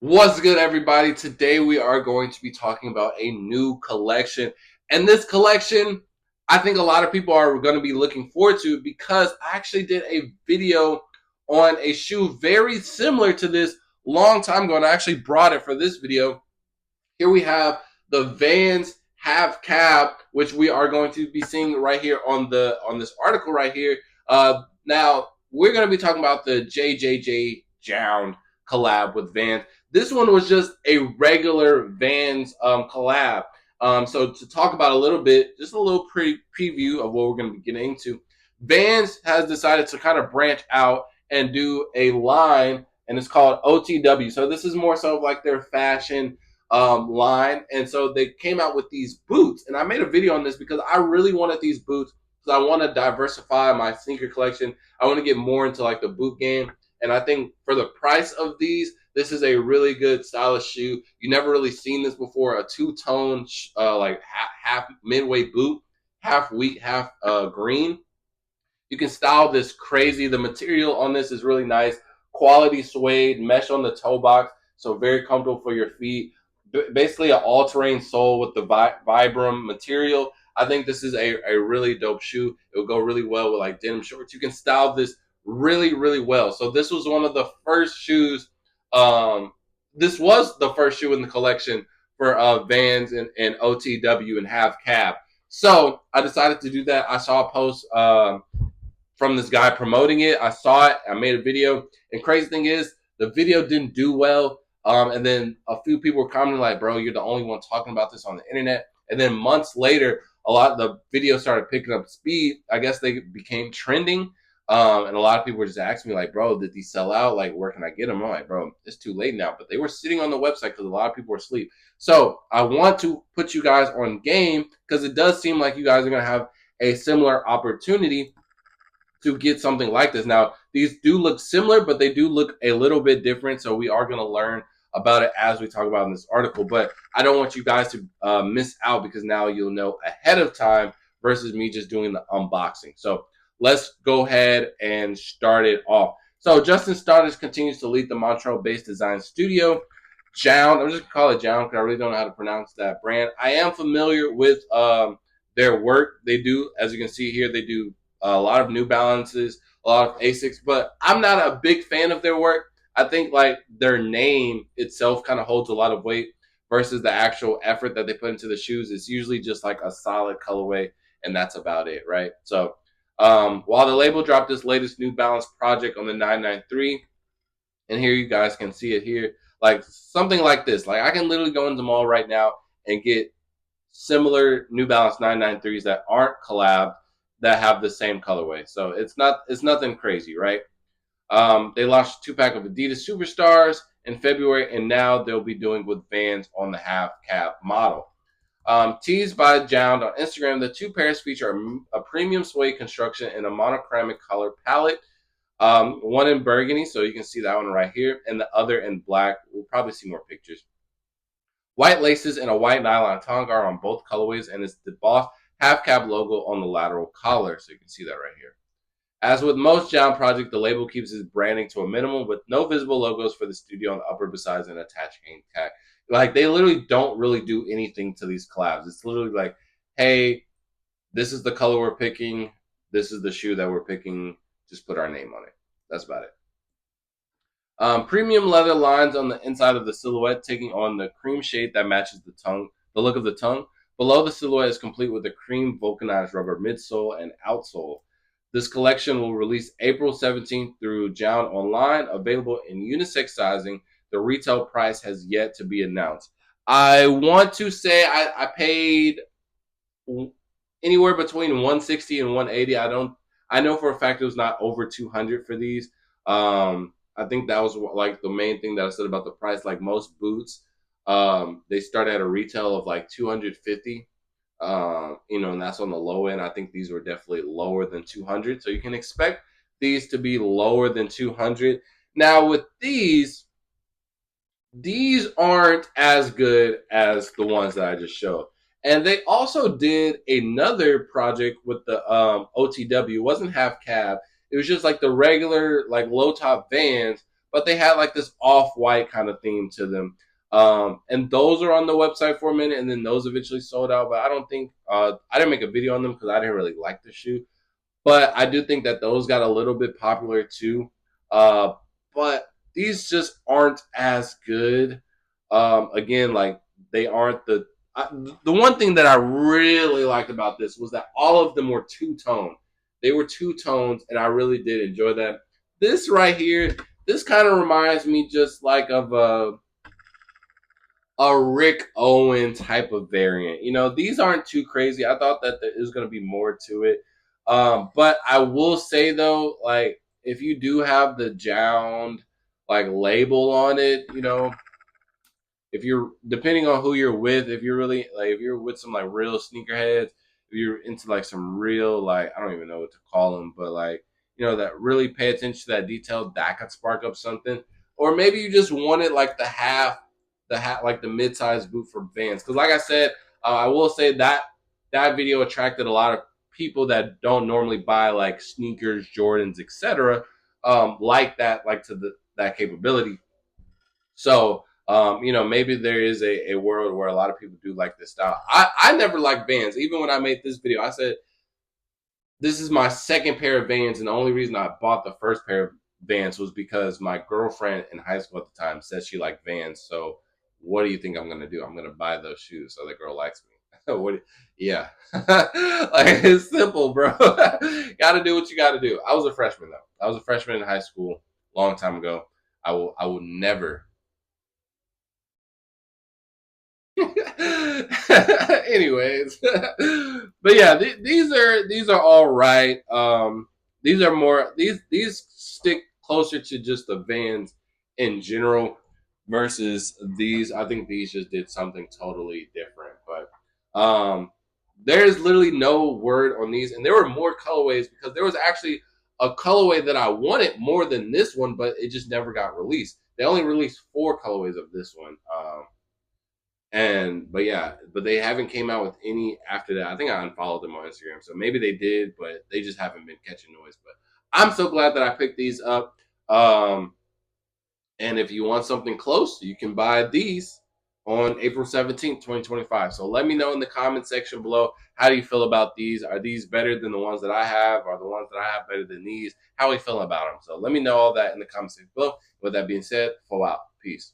What's good, everybody? Today we are going to be talking about a new collection. And this collection, I think a lot of people are going to be looking forward to because I actually did a video on a shoe very similar to this long time ago. And I actually brought it for this video. Here we have the Vans Half-Cab, which we are going to be seeing right here on this article right here. Now we're going to be talking about the JJJJound collab with Vans. This one was just a regular Vans collab. So to talk about a little bit, just a little preview of what we're going to be getting into. Vans has decided to kind of branch out and do a line, and it's called OTW. So this is more so like their fashion line, and so they came out with these boots. And I made a video on this because I really wanted these boots because I want to diversify my sneaker collection. I want to get more into like the boot game, and I think for the price of these, this is a really good stylish shoe. You never really seen this before. A two-tone like half midway boot, half wheat, half green. You can style this crazy. The material on this is really nice. Quality suede, mesh on the toe box, so very comfortable for your feet. Basically, an all-terrain sole with the Vibram material. I think this is a really dope shoe. It will go really well with like denim shorts. You can style this really, really well. So this was one of the first shoes. This was the first shoe in the collection for Vans and OTW and Half Cab. So I decided to do that. I saw a post from this guy promoting it. I saw it. I made a video. And crazy thing is, the video didn't do well. And then a few people were commenting like, "Bro, you're the only one talking about this on the internet." And then months later, a lot of the videos started picking up speed. I guess they became trending. And a lot of people were just asking me like, "Bro, did these sell out? Like, where can I get them?" I'm like, "Bro, it's too late now." But they were sitting on the website because a lot of people were asleep. So I want to put you guys on game because it does seem like you guys are going to have a similar opportunity to get something like this. Now, these do look similar, but they do look a little bit different. So we are going to learn about it as we talk about in this article. But I don't want you guys to miss out because now you'll know ahead of time versus me just doing the unboxing. So let's go ahead and start it off. So Justin Stoddard continues to lead the Montreal-based design studio. JJJJound, I'm just going to call it JJJJound because I really don't know how to pronounce that brand. I am familiar with their work. They do, as you can see here, they do a lot of New Balances, a lot of Asics, but I'm not a big fan of their work. I think like their name itself kind of holds a lot of weight versus the actual effort that they put into the shoes. It's usually just like a solid colorway, and that's about it, right? So while the label dropped this latest New Balance project on the 993, and here you guys can see it here, like something like this. Like I can literally go into the mall right now and get similar New Balance 993s that aren't collab that have the same colorway. So it's nothing crazy, right? They launched a 2-pack of Adidas Superstars in February, and now they'll be doing with Vans on the Half Cab model. Teased by JJJJound on Instagram, the two pairs feature a premium suede construction and a monochromatic color palette. One in burgundy, so you can see that one right here, and the other in black. We'll probably see more pictures. White laces and a white nylon tongue are on both colorways, and it's the Boss Half-Cab logo on the lateral collar, so you can see that right here. As with most JJJJound projects, the label keeps its branding to a minimum with no visible logos for the studio on the upper besides an attached hang tag. Like, they literally don't really do anything to these collabs. It's literally like, hey, this is the color we're picking. This is the shoe that we're picking. Just put our name on it. That's about it. Premium leather lines on the inside of the silhouette, taking on the cream shade that matches the look of the tongue. Below the silhouette is complete with a cream vulcanized rubber midsole and outsole. This collection will release April 17th through JJJJound online, available in unisex sizing. The retail price has yet to be announced. I want to say I paid anywhere between 160 and 180. I know for a fact it was not over 200 for these. I think that was like the main thing that I said about the price. Like most boots, they start at a retail of like 250. And that's on the low end. I think these were definitely lower than 200. So you can expect these to be lower than 200. Now with these aren't as good as the ones that I just showed. And they also did another project with the OTW. It wasn't Half Cab. It was just like the regular, like low top Vans, but they had like this off-white kind of theme to them. And those are on the website for a minute, and then those eventually sold out. But I don't think I didn't make a video on them because I didn't really like the shoe. But I do think that those got a little bit popular too. But these just aren't as good. Again, like they aren't the one thing that I really liked about this was that all of them were two tone. They were two tones, and I really did enjoy that. This right here, this kind of reminds me just like of a Rick Owen type of variant. You know, these aren't too crazy. I thought that there is going to be more to it. But I will say though, like if you do have the JJJJound like label on it, you know, if you're depending on who you're with, if you're really like if you're with some like real sneakerheads, if you're into like some real like I don't even know what to call them, but like you know that really pay attention to that detail, that could spark up something. Or maybe you just wanted like the hat like the mid-sized boot for Vans. Because like I said, I will say that that video attracted a lot of people that don't normally buy like sneakers, Jordans, etc. Like that, like to that capability. So, you know, maybe there is a world where a lot of people do like this style. I never liked Vans. Even when I made this video, I said, this is my second pair of Vans. And the only reason I bought the first pair of Vans was because my girlfriend in high school at the time said she liked Vans. So what do you think I'm going to do? I'm going to buy those shoes so the girl likes me. what? Yeah. Like, it's simple, bro. Got to do what you got to do. I was a freshman, though. I was a freshman in high school a long time ago. I will never anyways, but yeah, these are all right. These are more these stick closer to just the Vans in general versus these. I think these just did something totally different. But there's literally no word on these, and there were more colorways because there was actually a colorway that I wanted more than this one, but it just never got released. They only released 4 colorways of this one. And but yeah, but they haven't came out with any after that. I think I unfollowed them on Instagram, so maybe they did, but they just haven't been catching noise. But I'm so glad that I picked these up. Um, and if you want something close, you can buy these on April 17th, 2025. So let me know in the comment section below. How do you feel about these? Are these better than the ones that I have? Are the ones that I have better than these? How are you feeling about them? So let me know all that in the comment section below. With that being said, full out. Peace.